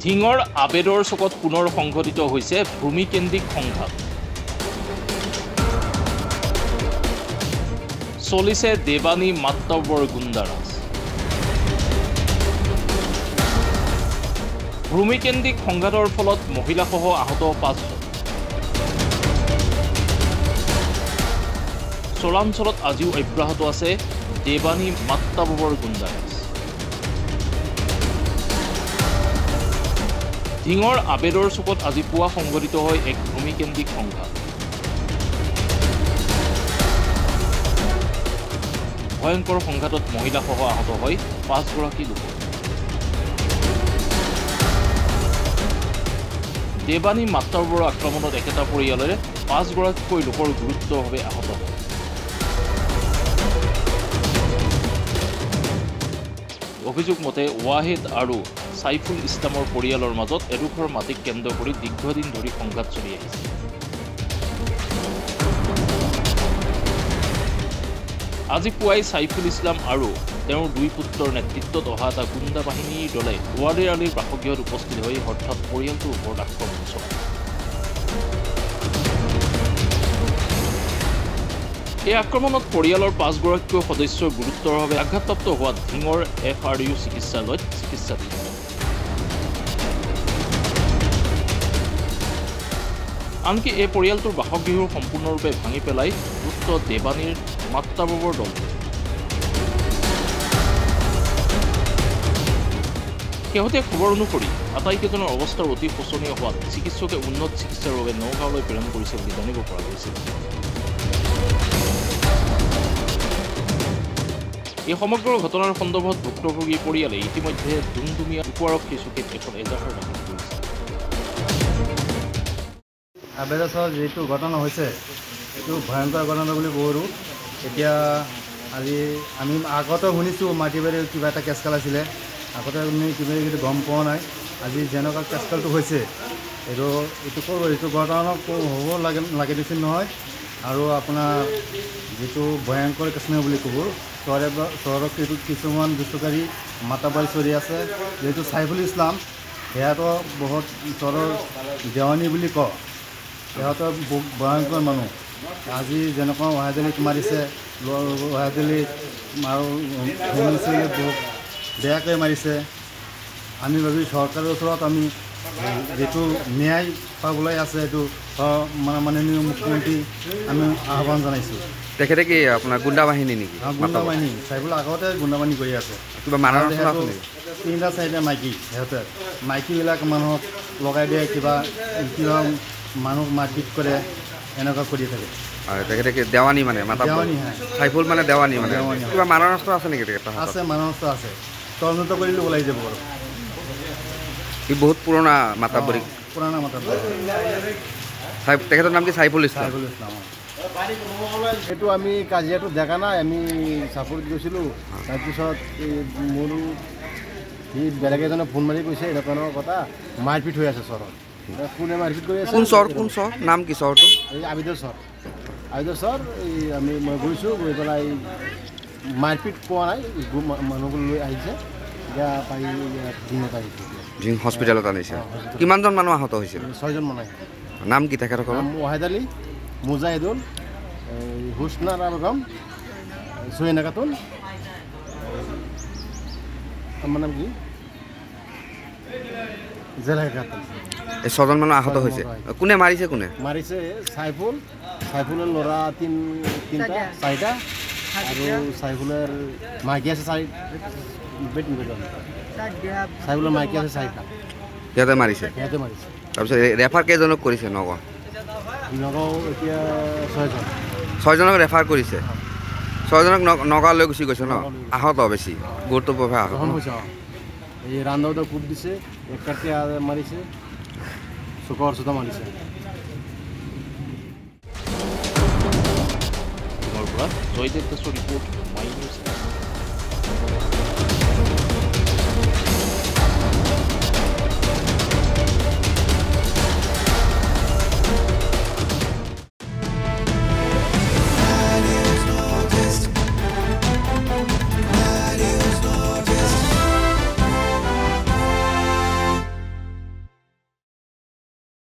ধিঙৰ আবেদৰ চকত পুনৰ সংঘটিত হৈছে ভূমিকেন্দ্ৰিক সংঘাত। চলিছে দেৱানী মাত্ৰাৱৰ গুণ্ডাৰাজ। ভূমিকেন্দ্ৰিক সংঘাতৰ ফলত মহিলাসহ আহত 5 জন। চলাঞ্চলত আজিও অব্যাহত আছে দেৱানী মাত্ৰাৱৰ গুণ্ডাৰাজ। ধিঙৰ আবেদৰ চুকত আজি পুৱা সংঘটিত হয় এক ভূমিকেন্দ্ৰিক সংঘাত। ভয়ংকৰ সংঘাতত মহিলাসহ আহত হয় 5 গৰাকী লোক। দেৱানী মাত্ৰাৱৰ আক্ৰমণত একেটা পৰিয়ালৰে 5 গৰাকীকৈ লোকৰ গুৰুতৰভাৱে আহত হয়। অভিযোগ মতে ৱাহিদ আৰু সাইফুল ইছলামৰ পৰিয়ালৰ মাজত এডোখৰ মাটিক কেন্দ্ৰ কৰি দীৰ্ঘদিন ধৰি সংঘাত চলি আহিছে। আজি পুৱাই সাইফুল ইছলাম আৰু তেওঁৰ 2 পুত্ৰৰ নেতৃত্বত অহা এটা গুণ্ডা বাহিনীৰ দলে ৱাদিৰ আলীৰ বাসগৃহত উপস্থিত হৈ হঠাৎ পৰিয়ালটোৰ ওপৰত আক্ৰমণ চলায়। এই আক্ৰমণত পৰিয়ালৰ 5 গৰাকীও সদস্যৰ গুৰুতৰভাৱে আঘাতপ্ৰাপ্ত হোৱাত ধিঙৰ FRU চিকিৎসালয়ত চিকিৎসাধীন। আনকি এই পৰিয়ালটোৰ বাসগৃহ সম্পূৰ্ণৰূপে ভাঙি পেলাই পুত্ৰ দেৱানীৰ মাত্ৰাৱৰ দল। শেহতীয়া খবৰ অনুসৰি আটাইকেইজনৰ অৱস্থাৰ অতি শোচনীয় হোৱাত চিকিৎসকে উন্নত চিকিৎসাৰ বাবে নগাঁৱলৈ প্ৰেৰণ কৰিছে বুলি জানিব পৰা গৈছিল। এই সমগ্ৰ ঘটনাৰ সন্দৰ্ভত ভুক্তভোগী পৰিয়ালে ইতিমধ্যে ডুমডুমীয়া উপ-আৰক্ষী চকীত এখন এজাহাৰ দাখিল কৰিছে। আবেদৰ যিটো ঘটনা হৈছে এইটো ভয়ংকৰ ঘটনা বুলি কওঁ। এতিয়া আজি আমি আগতে শুনিছোঁ মাটি বাৰীৰ কিবা এটা কেছকাল আছিলে, আগতে আমি কিবা কিন্তু গম পোৱা নাই। আজি যেনেকুৱা কেছকালটো হৈছে এইটো ঘটনা হ'ব লাগে নিচিনা নহয়। আৰু আপোনাৰ যিটো ভয়ংকৰ কেছ বুলি ক'ব, চহৰত এইটো কিছুমান দুষ্টকাৰী মাতাবাৰী চলি আছে। যিহেতু সাইফুল ইছলাম সেয়াতো বহুত চহৰৰ দেৱানী বুলি কয়, সিহঁতৰ ভয়ংকৰ মানুহ। আজি যেনেকুৱা ৱাহিদ আলীক মাৰিছে, ৱাহিদ আলীক আৰু বহুত বেয়াকৈ মাৰিছে। আমি ভাবি চৰকাৰৰ ওচৰত আমি যিটো ন্যায় পাবলৈ আছে এইটো মাননীয় মুখ্যমন্ত্ৰী আমি আহ্বান জনাইছোঁ। তেখেতে কি আপোনাৰ গুণ্ডা বাহিনী নেকি? গুণ্ডা বাহিনী চাইবলৈ আগতে গুণ্ডা বাহিনী কৰি আছে। কিবা মাৰা 3টা-4টা মাইকী, সিহঁতে মাইকীবিলাক মানুহক লগাই দিয়ে, কিবা মানুহ মাৰপিট কৰে, এনেকুৱা কৰি থাকে। হয়, তেখেতে কি দেৱানী মানে দেৱানী? সাইফুল মানে দেৱানী মানে কিবা মাৰণাস্ত্ৰ আছে নেকি তেখেতৰ? আছে, মাৰণাস্ত্ৰ আছে। তদন্ত কৰিলে ওলাই যাব বাৰু। ই বহুত পুৰণা মাতাবৰী, পুৰণা মাতাবৰী। তেখেতৰ নাম কি? সাইফুল ইছলাম। সাইফুল ইছলাম। এইটো আমি কাজিয়াটো দেখা নাই, আমি চাপোৰ্ট গৈছিলোঁ। তাৰপিছত মোৰ সি বেলেগ এজনে ফোন মাৰি কৈছে এনেকুৱা কথা মাৰপিট হৈ আছে চহৰত। কোনে মাৰপিট কৰি আছে? কোন চহৰ নাম কি চহৰটো? এই আবিদৰ চহৰ। মই গৈছোঁ, গৈ পেলাই মাৰপিট পোৱা নাই, মানুহবোৰ লৈ আহিছে। এতিয়া পাৰি দিনত আহিছে, ধিং হস্পিটেলত আনিছে। কিমানজন মানুহ আহত হৈছিল? 6 জন মানুহ। নাম কি তেখেতসকলৰ? ৱাহিদ আলী, মুজাহিদুল, হুছনা বেগম, সুহেনা খাতুন, আমার নাম কি জেলাকা খাতুন। এই 6 জন মানুহ আহত হৈছে। কোনে মাৰিছে? কোনে মাৰিছে? সাইফুলেৰ ল'ৰা 4টা আৰু সাইফুলেৰ মাইকী আছে 4। সাইফুলেৰ মাইকী আছে 4টা। সিহঁতে মাৰিছে? তাৰপিছত ৰেফাৰ কেইজনক কৰিছে? নগাঁও এতিয়া 6 জন। 6 জনক ৰেফাৰ কৰিছে। 6 জনক নগাঁৱলৈ গুচি গৈছে ন? আহত বেছি গুৰুত্বপূৰ্ণ আহত হৈছে। এই ৰান্দাউদা কোপ দিছে, একাকে মাৰিছে, চুকৰ চুতা মাৰিছে। জয়দেৱ দাসৰ ৰিপৰ্ট, মাই নিউজ।